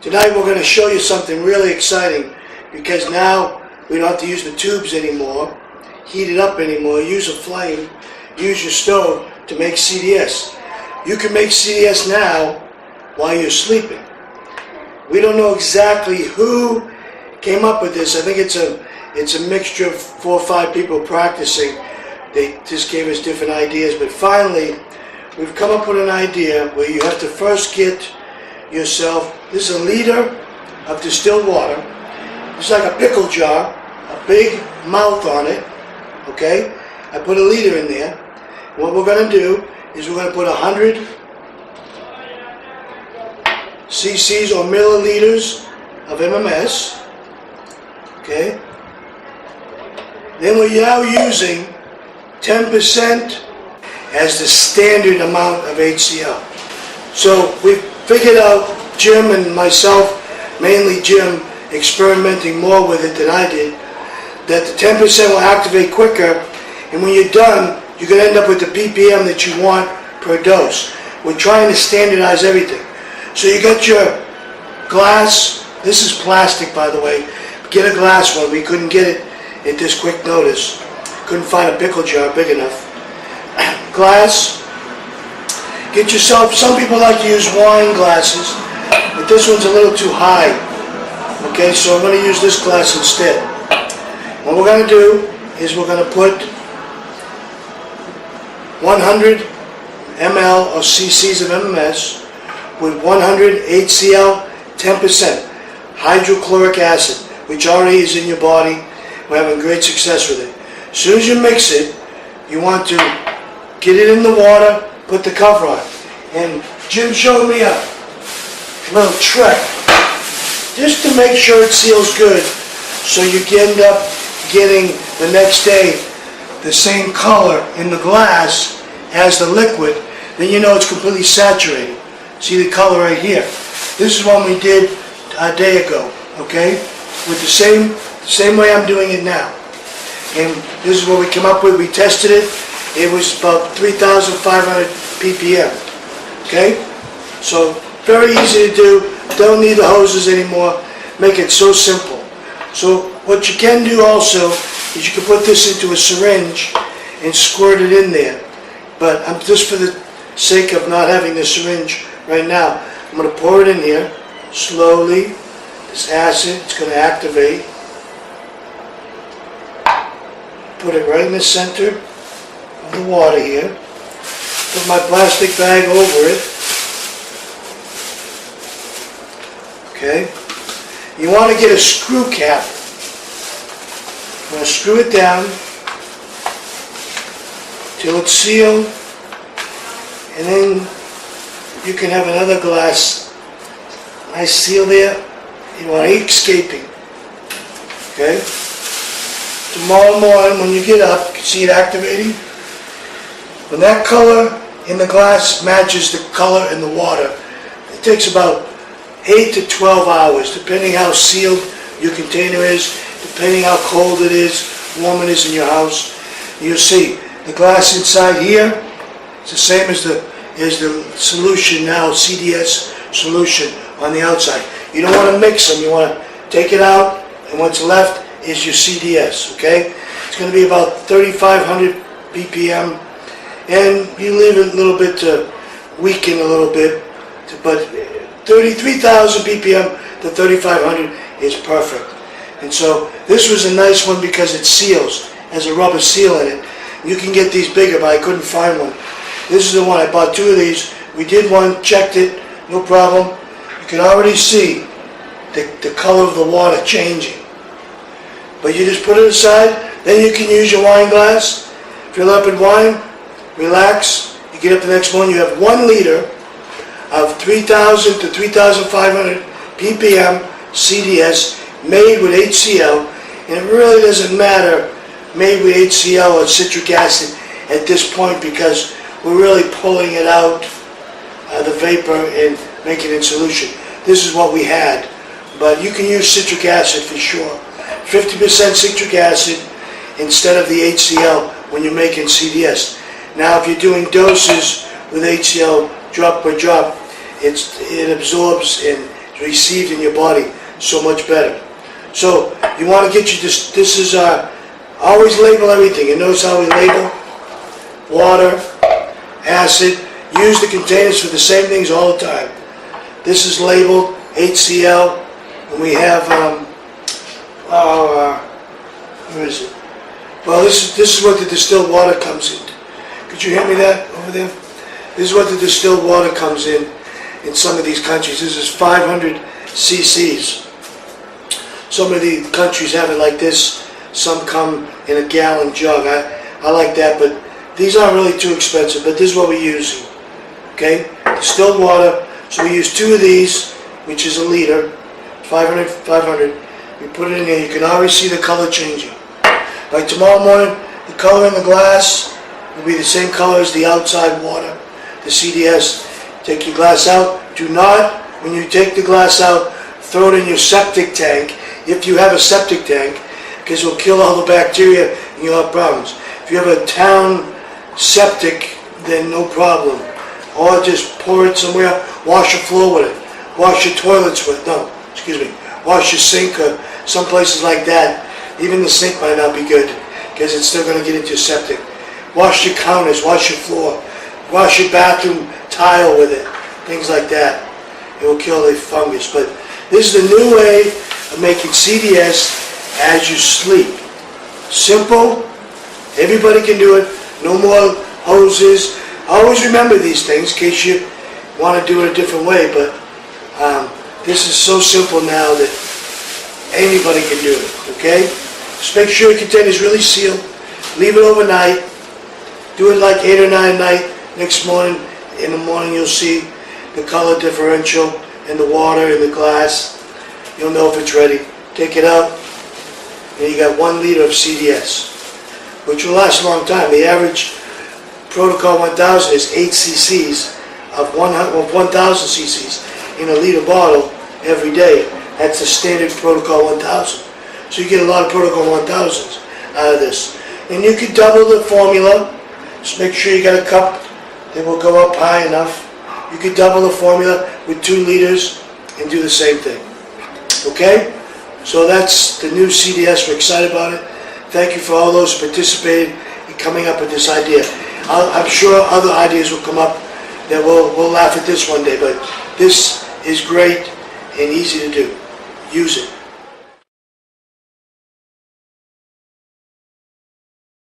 Tonight we're going to show you something really exciting, because now we don't have to use the tubes anymore, heat it up anymore, use a flame, use your stove to make CDS. You can make CDS now while you're sleeping. We don't know exactly who came up with this. I think it's a mixture of 4 or 5 people practicing. They just gave us different ideas, but finally we've come up with an idea where you have to first get yourself, this is a liter of distilled water. It's like a pickle jar, a big mouth on it, okay? I put a liter in there. What we're going to do is we're going to put 100 cc's or milliliters of MMS, okay? Then we're now using 10% as the standard amount of HCl. So we figured out, Jim and myself, mainly Jim, experimenting more with it than I did, that the 10% will activate quicker, and when you're done, you're going to end up with the ppm that you want per dose. We're trying to standardize everything. So you got your glass. This is plastic, by the way. Get a glass one. We couldn't get it at this quick notice. Couldn't find a pickle jar big enough. Glass. Get yourself, some people like to use wine glasses, but this one's a little too high. Okay, so I'm going to use this glass instead. What we're going to do is we're going to put 100 ml or cc's of MMS with 100 HCl, 10% hydrochloric acid, which already is in your body. We're having great success with it. As soon as you mix it, you want to get it in the water, put the cover on. And Jim showed me a little trick just to make sure it seals good, so you end up getting the next day the same color in the glass as the liquid. Then you know it's completely saturated. See the color right here. This is one we did a day ago, okay? With the same way I'm doing it now. And this is what we came up with. We tested it. It was about 3,500 ppm. Okay? So very easy to do. Don't need the hoses anymore. Make it so simple. So what you can do also is you can put this into a syringe and squirt it in there. But I'm just for the sake of not having the syringe right now, I'm going to pour it in here slowly. This acid, it's going to activate. Put it right in the center of the water here. Put my plastic bag over it. Okay. You want to get a screw cap. I'm going to screw it down till it's sealed, and then you can have another glass. Nice seal there. You want it escaping. Okay. Tomorrow morning when you get up, you can see it activating. When that color in the glass matches the color in the water, it takes about 8 to 12 hours, depending how sealed your container is, depending how cold it is, warm it is in your house. You'll see the glass inside here is the same as the solution now, CDS solution on the outside. You don't want to mix them. You want to take it out, and what's left is your CDS, okay? It's going to be about 3,500 ppm, and you leave it a little bit to weaken a little bit, but 33,000 ppm to 3,500 is perfect. And so this was a nice one because it seals, has a rubber seal in it. You can get these bigger, but I couldn't find one. This is the one. I bought 2 of these. We did one, checked it, no problem. You can already see the color of the water changing. But you just put it aside, then you can use your wine glass, fill up with wine, relax. You get up the next morning, you have 1 liter of 3,000 to 3,500 ppm CDS made with HCl, and it really doesn't matter made with HCl or citric acid at this point, because we're really pulling it out, the vapor, and making it in solution. This is what we had, but you can use citric acid for sure. 50% citric acid instead of the HCl when you're making CDS. Now if you're doing doses with HCl drop by drop, it absorbs and received in your body so much better. So you want to get you this. This is always label everything. You notice how we label water, acid. Use the containers for the same things all the time. This is labeled HCl, and we have where is it? Well, this is what the distilled water comes in. Could you hand me that over there? This is what the distilled water comes in some of these countries. This is 500 cc's. Some of the countries have it like this. Some come in a gallon jug. I like that, but these aren't really too expensive. But this is what we're using. Okay, distilled water. So we use 2 of these, which is a liter, 500. We put it in there. You can already see the color changing. Like tomorrow morning, the color in the glass will be the same color as the outside water, the CDS. Take your glass out. Do not, when you take the glass out, throw it in your septic tank, if you have a septic tank, because it will kill all the bacteria and you'll have problems. If you have a town septic, then no problem. Or just pour it somewhere, wash your floor with it, wash your toilets with it, wash your sink or some places like that. Even the sink might not be good, because it's still going to get into your septic. Wash your counters, wash your floor, wash your bathroom tile with it, things like that. It will kill the fungus. But this is the new way of making CDS as you sleep. Simple, everybody can do it, no more hoses. Always remember these things in case you want to do it a different way, but this is so simple now that anybody can do it, okay? Just make sure your container is really sealed. Leave it overnight. Do it like 8 or 9 at night. Next morning, in the morning, you'll see the color differential in the water, in the glass. You'll know if it's ready. Take it out, and you got 1 liter of CDS, which will last a long time. The average Protocol 1000 is 8 cc's of 1,000 cc's in a liter bottle every day. That's the standard Protocol 1000. So you get a lot of Protocol 1000s out of this. And you can double the formula. Just make sure you got a cup that will go up high enough. You can double the formula with 2 liters and do the same thing. Okay? So that's the new CDS. We're excited about it. Thank you for all those who participated in coming up with this idea. I'm sure other ideas will come up that we'll laugh at this one day, but this is great and easy to do. Use it.